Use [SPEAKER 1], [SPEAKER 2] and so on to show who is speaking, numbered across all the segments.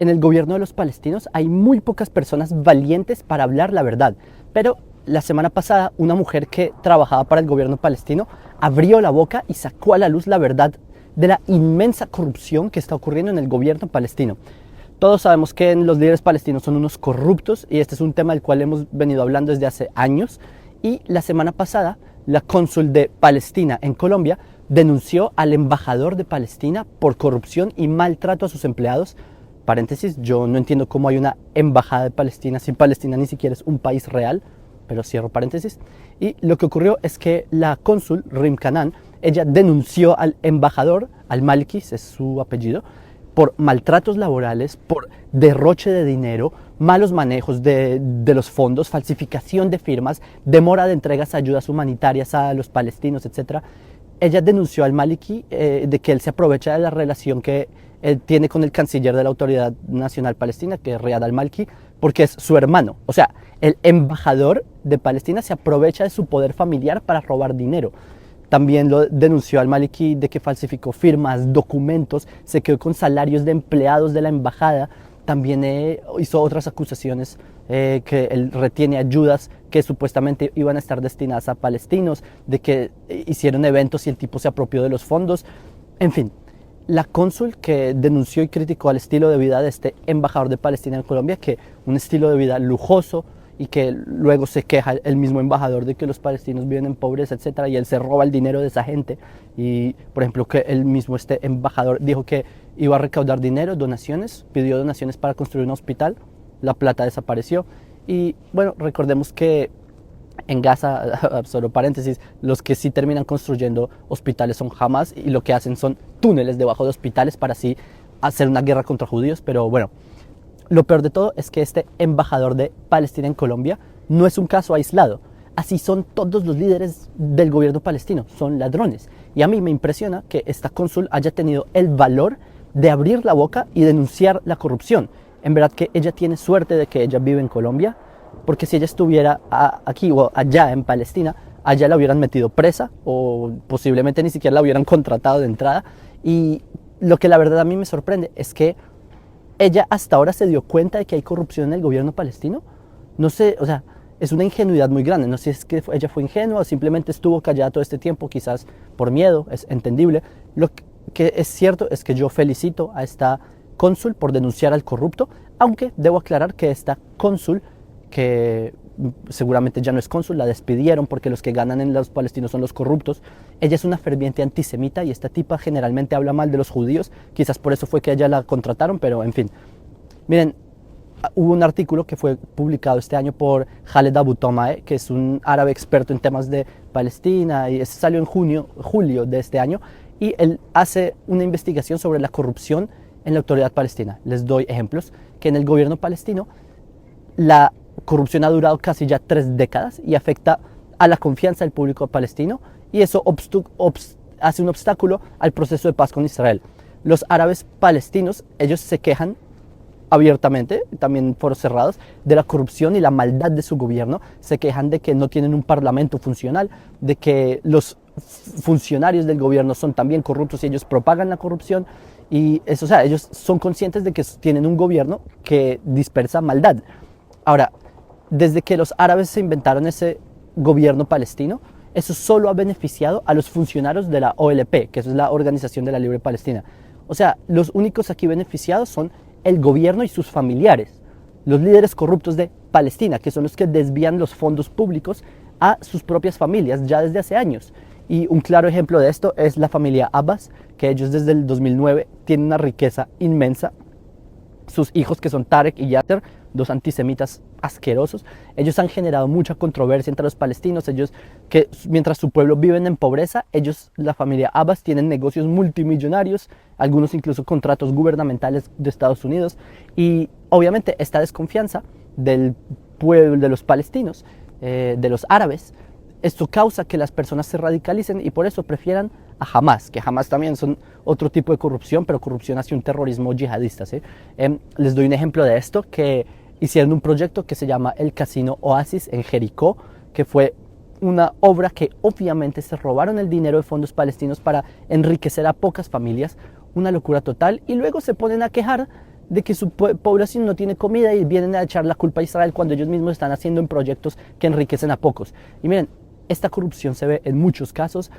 [SPEAKER 1] En el gobierno de los palestinos hay muy pocas personas valientes para hablar la verdad, pero la semana pasada una mujer que trabajaba para el gobierno palestino abrió la boca y sacó a la luz la verdad de la inmensa corrupción que está ocurriendo en el gobierno palestino. Todos sabemos que los líderes palestinos son unos corruptos y este es un tema del cual hemos venido hablando desde hace años, y la semana pasada la cónsul de Palestina en Colombia denunció al embajador de Palestina por corrupción y maltrato a sus empleados. Paréntesis, yo no entiendo cómo hay una embajada de Palestina si Palestina ni siquiera es un país real, pero cierro paréntesis. Y lo que ocurrió es que la cónsul Rim Kanan, ella denunció al embajador, al-Maliki, es su apellido, por maltratos laborales, por derroche de dinero, malos manejos de los fondos, falsificación de firmas, demora de entregas a ayudas humanitarias a los palestinos, etc. Ella denunció al Maliki de que él se aprovecha de la relación que él tiene con el canciller de la Autoridad Nacional Palestina, que es Riyad al-Maliki, porque es su hermano. O sea, el embajador de Palestina se aprovecha de su poder familiar para robar dinero. También lo denunció al-Maliki de que falsificó firmas, documentos, se quedó con salarios de empleados de la embajada. También hizo otras acusaciones, que él retiene ayudas que supuestamente iban a estar destinadas a palestinos, de que hicieron eventos y el tipo se apropió de los fondos. En fin, la cónsul que denunció y criticó el estilo de vida de este embajador de Palestina en Colombia, que un estilo de vida lujoso, y que luego se queja el mismo embajador de que los palestinos viven en pobreza, etcétera, y él se roba el dinero de esa gente. Y, por ejemplo, que el mismo este embajador dijo que iba a recaudar dinero, donaciones, pidió donaciones para construir un hospital, la plata desapareció. Y bueno, recordemos que en Gaza, solo paréntesis, los que sí terminan construyendo hospitales son Hamas, y lo que hacen son túneles debajo de hospitales para así hacer una guerra contra judíos. Pero bueno, lo peor de todo es que este embajador de Palestina en Colombia no es un caso aislado. Así son todos los líderes del gobierno palestino, son ladrones. Y a mí me impresiona que esta cónsul haya tenido el valor de abrir la boca y denunciar la corrupción. En verdad que ella tiene suerte de que ella vive en Colombia, porque si ella estuviera aquí o allá en Palestina, allá la hubieran metido presa o posiblemente ni siquiera la hubieran contratado de entrada. Y lo que la verdad a mí me sorprende es que ella hasta ahora se dio cuenta de que hay corrupción en el gobierno palestino. No sé, o sea, es una ingenuidad muy grande. No sé si es que ella fue ingenua o simplemente estuvo callada todo este tiempo, quizás por miedo, es entendible. Lo que es cierto es que yo felicito a esta cónsul por denunciar al corrupto, aunque debo aclarar que esta cónsul, que seguramente ya no es cónsul, la despidieron porque los que ganan en los palestinos son los corruptos. Ella es una ferviente antisemita y esta tipa generalmente habla mal de los judíos, quizás por eso fue que a ella la contrataron, pero en fin. Miren, hubo un artículo que fue publicado este año por Khaled Abu Tomae, que es un árabe experto en temas de Palestina, y salió en julio de este año, y él hace una investigación sobre la corrupción en la autoridad palestina. Les doy ejemplos, que en el gobierno palestino la corrupción ha durado casi ya 3 décadas y afecta a la confianza del público palestino, y eso hace un obstáculo al proceso de paz con Israel. Los árabes palestinos, ellos se quejan abiertamente, también en foros cerrados, de la corrupción y la maldad de su gobierno. Se quejan de que no tienen un parlamento funcional, de que los funcionarios del gobierno son también corruptos y ellos propagan la corrupción. Y eso, o sea, ellos son conscientes de que tienen un gobierno que dispersa maldad. Ahora, desde que los árabes se inventaron ese gobierno palestino, eso solo ha beneficiado a los funcionarios de la OLP, que es la Organización de la Libre Palestina. O sea, los únicos aquí beneficiados son el gobierno y sus familiares, los líderes corruptos de Palestina, que son los que desvían los fondos públicos a sus propias familias ya desde hace años. Y un claro ejemplo de esto es la familia Abbas, que ellos desde el 2009 tienen una riqueza inmensa. Sus hijos, que son Tarek y Yasser, 2 antisemitas asquerosos, ellos han generado mucha controversia entre los palestinos. Ellos, que mientras su pueblo vive en pobreza, ellos, la familia Abbas, tienen negocios multimillonarios, algunos incluso contratos gubernamentales de Estados Unidos. Y obviamente esta desconfianza del pueblo, de los palestinos, de los árabes, esto causa que las personas se radicalicen y por eso prefieran a Hamas, que Hamas también son otro tipo de corrupción, pero corrupción hacia un terrorismo yihadista, ¿sí? Les doy un ejemplo de esto, que hicieron un proyecto que se llama el Casino Oasis en Jericó, que fue una obra que obviamente se robaron el dinero de fondos palestinos para enriquecer a pocas familias, una locura total, y luego se ponen a quejar de que su población no tiene comida y vienen a echar la culpa a Israel cuando ellos mismos están haciendo en proyectos que enriquecen a pocos. Y miren, esta corrupción se ve en muchos casos.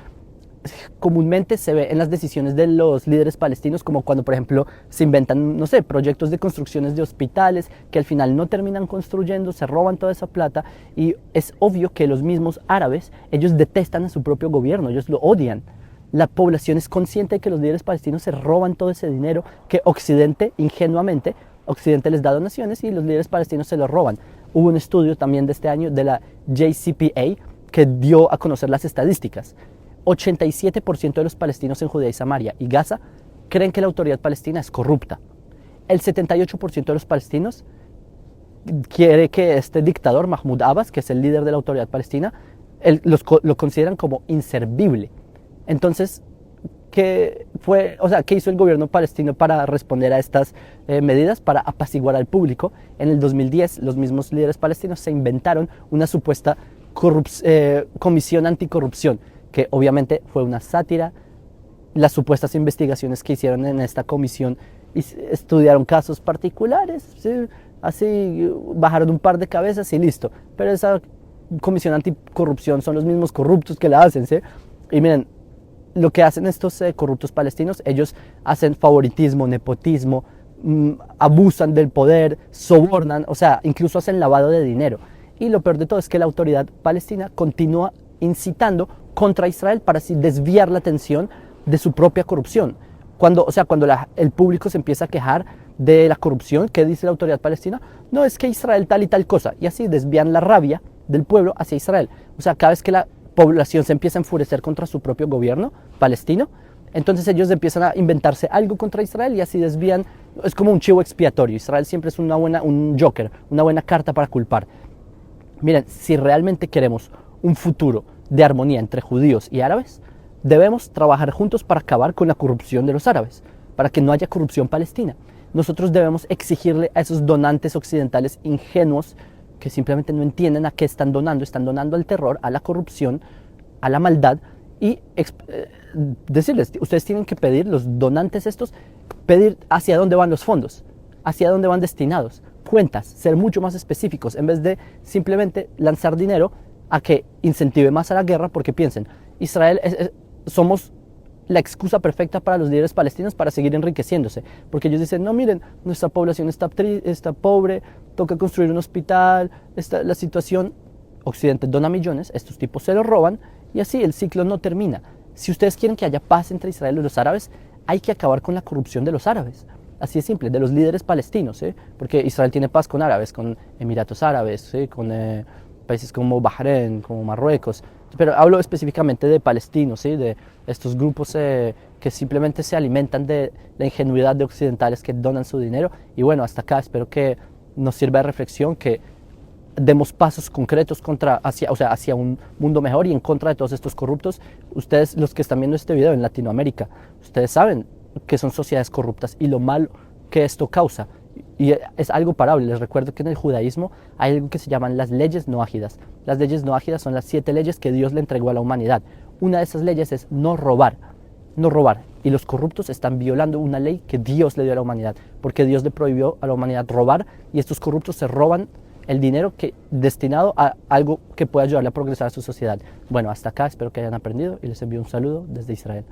[SPEAKER 1] Comúnmente se ve en las decisiones de los líderes palestinos, como cuando, por ejemplo, se inventan, no sé, proyectos de construcciones de hospitales que al final no terminan construyendo, se roban toda esa plata, y es obvio que los mismos árabes, ellos detestan a su propio gobierno, ellos lo odian. La población es consciente de que los líderes palestinos se roban todo ese dinero que Occidente, ingenuamente, Occidente les da donaciones y los líderes palestinos se lo roban. Hubo un estudio también de este año de la JCPA que dio a conocer las estadísticas. 87% de los palestinos en Judea y Samaria y Gaza creen que la autoridad palestina es corrupta. El 78% de los palestinos quiere que este dictador, Mahmoud Abbas, que es el líder de la autoridad palestina, lo consideran como inservible. Entonces, ¿qué hizo el gobierno palestino para responder a estas medidas, para apaciguar al público? En el 2010, los mismos líderes palestinos se inventaron una supuesta comisión anticorrupción, que obviamente fue una sátira. Las supuestas investigaciones que hicieron en esta comisión estudiaron casos particulares, ¿sí? Así bajaron un par de cabezas y listo. Pero esa comisión anticorrupción son los mismos corruptos que la hacen, ¿sí? Y miren, lo que hacen estos corruptos palestinos, ellos hacen favoritismo, nepotismo, abusan del poder, sobornan, o sea, incluso hacen lavado de dinero. Y lo peor de todo es que la autoridad palestina continúa incitando contra Israel para así desviar la atención de su propia corrupción. Cuando el público se empieza a quejar de la corrupción, ¿qué dice la autoridad palestina? No, es que Israel tal y tal cosa. Y así desvían la rabia del pueblo hacia Israel. O sea, cada vez que la población se empieza a enfurecer contra su propio gobierno palestino, entonces ellos empiezan a inventarse algo contra Israel y así desvían. Es como un chivo expiatorio. Israel siempre es un joker, una buena carta para culpar. Miren, si realmente queremos un futuro de armonía entre judíos y árabes, debemos trabajar juntos para acabar con la corrupción de los árabes, para que no haya corrupción palestina. Nosotros debemos exigirle a esos donantes occidentales ingenuos que simplemente no entienden a qué están donando al terror, a la corrupción, a la maldad, y decirles, ustedes tienen que pedir, los donantes estos, pedir hacia dónde van los fondos, hacia dónde van destinados, cuentas, ser mucho más específicos, en vez de simplemente lanzar dinero a que incentive más a la guerra, porque piensen, Israel somos la excusa perfecta para los líderes palestinos para seguir enriqueciéndose, porque ellos dicen, no, miren, nuestra población está pobre, toca construir un hospital, la situación, Occidente dona millones, estos tipos se los roban, y así el ciclo no termina. Si ustedes quieren que haya paz entre Israel y los árabes, hay que acabar con la corrupción de los árabes. Así es simple, de los líderes palestinos, porque Israel tiene paz con árabes, con Emiratos Árabes, con países como Bahrein, como Marruecos, pero hablo específicamente de palestinos, de estos grupos que simplemente se alimentan de la ingenuidad de occidentales que donan su dinero. Y bueno, hasta acá espero que nos sirva de reflexión, que demos pasos concretos hacia un mundo mejor y en contra de todos estos corruptos. Ustedes, los que están viendo este video en Latinoamérica, ustedes saben que son sociedades corruptas y lo malo que esto causa. Y es algo parable. Les recuerdo que en el judaísmo hay algo que se llaman las leyes noágidas. Las leyes noágidas son las 7 leyes que Dios le entregó a la humanidad. Una de esas leyes es no robar. No robar. Y los corruptos están violando una ley que Dios le dio a la humanidad, porque Dios le prohibió a la humanidad robar, y estos corruptos se roban el dinero destinado a algo que pueda ayudarle a progresar a su sociedad. Bueno, hasta acá espero que hayan aprendido y les envío un saludo desde Israel.